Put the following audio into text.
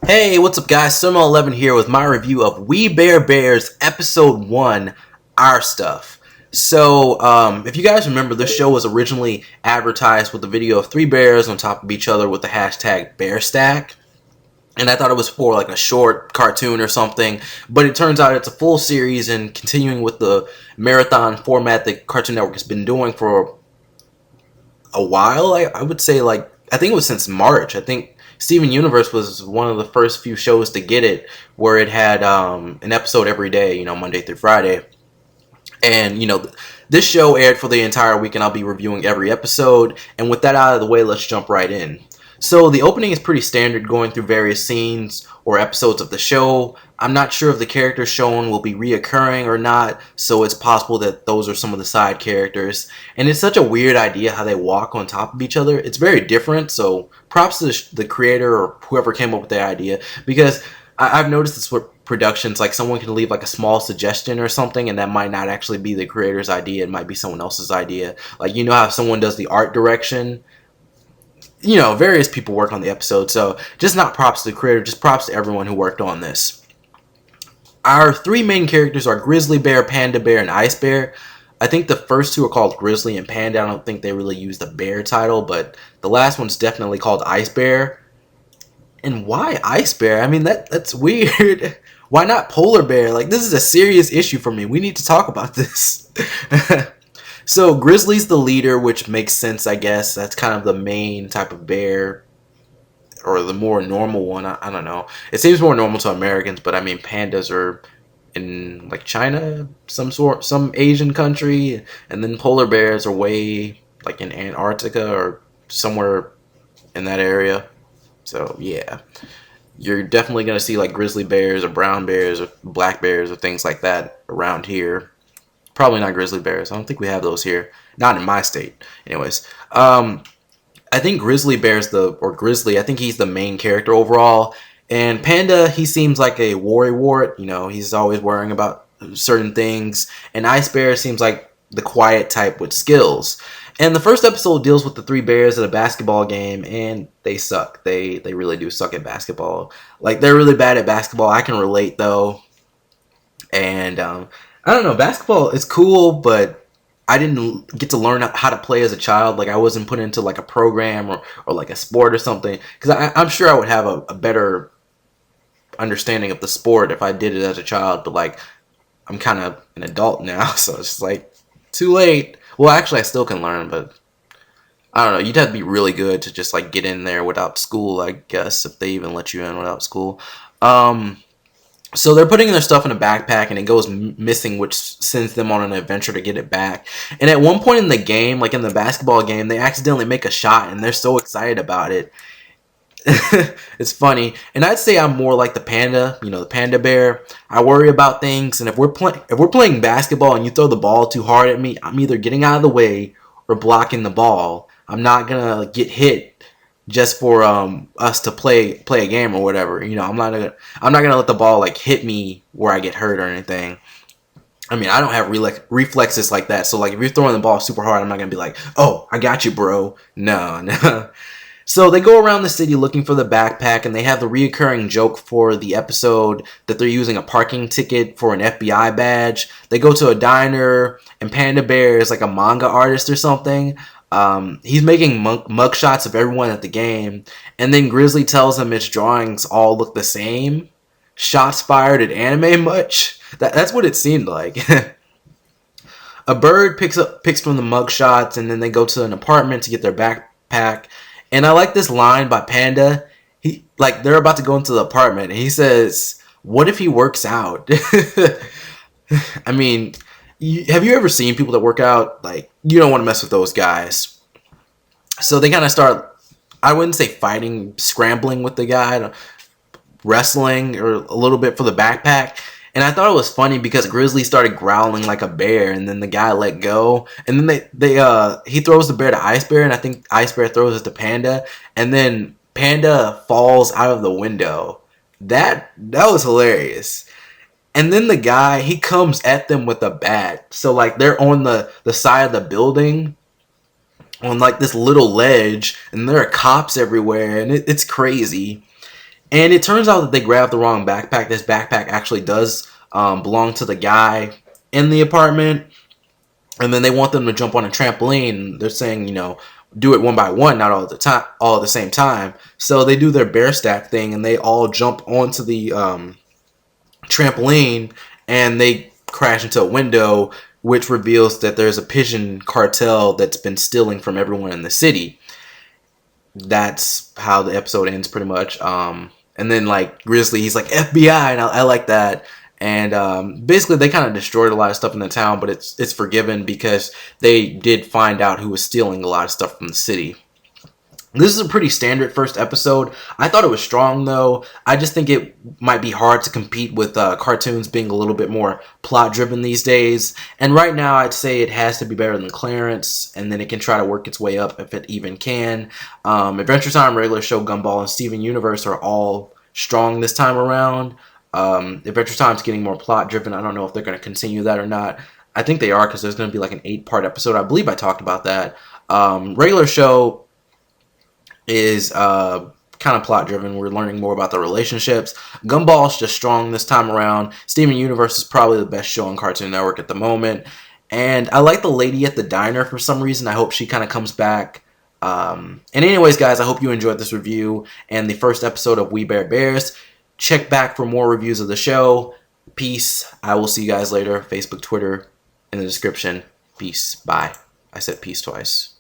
Hey, what's up, guys? Summer11 here with my review of We Bare Bears Episode 1, Our Stuff. If you guys remember, this show was originally advertised with a video of three bears on top of each other with the hashtag BearStack. And I thought it was for like a short cartoon or something, but it turns out it's a full series and continuing with the marathon format that Cartoon Network has been doing for a while. I would say, like, I think it was since March. I think Steven Universe was one of the first few shows to get it, where it had an episode every day, Monday through Friday. And, this show aired for the entire week, and I'll be reviewing every episode. And with that out of the way, let's jump right in. So the opening is pretty standard, going through various scenes or episodes of the show. I'm not sure if the characters shown will be reoccurring or not, so it's possible that those are some of the side characters. And it's such a weird idea how they walk on top of each other. It's very different, so props to the creator or whoever came up with the idea, because I've noticed this with productions, like someone can leave like a small suggestion or something, and that might not actually be the creator's idea. It might be someone else's idea. Like, how someone does the art direction, various people work on the episode, so just not props to the creator, just props to everyone who worked on this. Our three main characters are Grizzly Bear, Panda Bear, and Ice Bear. I think the first two are called Grizzly and Panda. I don't think they really use the bear title, but the last one's definitely called Ice Bear. And why Ice Bear? I mean, that's weird. Why not Polar Bear? Like, this is a serious issue for me. We need to talk about this. So Grizzly's the leader, which makes sense, I guess. That's kind of the main type of bear, or the more normal one. I don't know. It seems more normal to Americans, but I mean, pandas are in like China, some Asian country, and then polar bears are way like in Antarctica or somewhere in that area. So yeah, you're definitely gonna see like grizzly bears or brown bears or black bears or things like that around here. Probably not grizzly bears. I don't think we have those here. Not in my state. Anyways, I think Grizzly Bear's Grizzly, I think he's the main character overall. And Panda, he seems like a worrywart. He's always worrying about certain things. And Ice Bear seems like the quiet type with skills. And the first episode deals with the three bears at a basketball game, and they suck. They really do suck at basketball. Like, they're really bad at basketball. I can relate, though. And I don't know, basketball is cool, but I didn't get to learn how to play as a child. Like, I wasn't put into like a program or like a sport or something, because I'm sure I would have a better understanding of the sport if I did it as a child. But like, I'm kind of an adult now, so it's just like too late. Well, actually, I still can learn, but I don't know. You'd have to be really good to just like get in there without school, I guess, if they even let you in without school. So they're putting their stuff in a backpack, and it goes missing, which sends them on an adventure to get it back. And at one point in the game, like in the basketball game, they accidentally make a shot, and they're so excited about it. It's funny. And I'd say I'm more like the panda, the panda bear. I worry about things, and if we're playing basketball and you throw the ball too hard at me, I'm either getting out of the way or blocking the ball. I'm not gonna get hit just for us to play a game or whatever. I'm not gonna let the ball like hit me where I get hurt or anything. I mean, I don't have reflexes like that. So like, if you're throwing the ball super hard, I'm not gonna be like, "Oh, I got you, bro." No, no. So they go around the city looking for the backpack, and they have the reoccurring joke for the episode that they're using a parking ticket for an FBI badge. They go to a diner, and Panda Bear is like a manga artist or something. He's making mug shots of everyone at the game, and then Grizzly tells him his drawings all look the same. Shots fired at anime much? That's what it seemed like. A bird picks from the mug shots, and then they go to an apartment to get their backpack. And I like this line by Panda. They're about to go into the apartment, and he says, "What if he works out?" I mean, have you ever seen people that work out? Like, you don't want to mess with those guys. So they kind of start, I wouldn't say fighting, scrambling with the guy, wrestling or a little bit for the backpack. And I thought it was funny because Grizzly started growling like a bear, and then the guy let go, and then he throws the bear to Ice Bear, and I think Ice Bear throws it to Panda, and then Panda falls out of the window. That was hilarious. And then the guy, he comes at them with a bat. So like, they're on the side of the building on like this little ledge, and there are cops everywhere, and it's crazy. And it turns out that they grabbed the wrong backpack. This backpack actually does belong to the guy in the apartment. And then they want them to jump on a trampoline. They're saying, do it one by one, not all at the time, all at the same time. So they do their bear stack thing, and they all jump onto the trampoline, and they crash into a window, which reveals that there's a pigeon cartel that's been stealing from everyone in the city. That's how the episode ends, pretty much. And then like Grizzly, he's like FBI, and I like that. And basically, they kind of destroyed a lot of stuff in the town, but it's forgiven because they did find out who was stealing a lot of stuff from the city. This is a pretty standard first episode. I thought it was strong, though. I just think it might be hard to compete with cartoons being a little bit more plot-driven these days. And right now, I'd say it has to be better than Clarence, and then it can try to work its way up if it even can. Adventure Time, Regular Show, Gumball, and Steven Universe are all strong this time around. Adventure Time's getting more plot-driven. I don't know if they're going to continue that or not. I think they are, because there's going to be like an 8-part episode. I believe I talked about that. Regular Show is kind of plot driven. We're learning more about the relationships. Gumball's just strong this time around. Steven Universe is probably the best show on Cartoon Network at the moment. And I like the lady at the diner for some reason. I hope she kind of comes back. And anyways, guys, I hope you enjoyed this review and the first episode of We Bare Bears. Check back for more reviews of the show. Peace. I will see you guys later. Facebook, Twitter in the description. Peace. Bye. I said peace twice.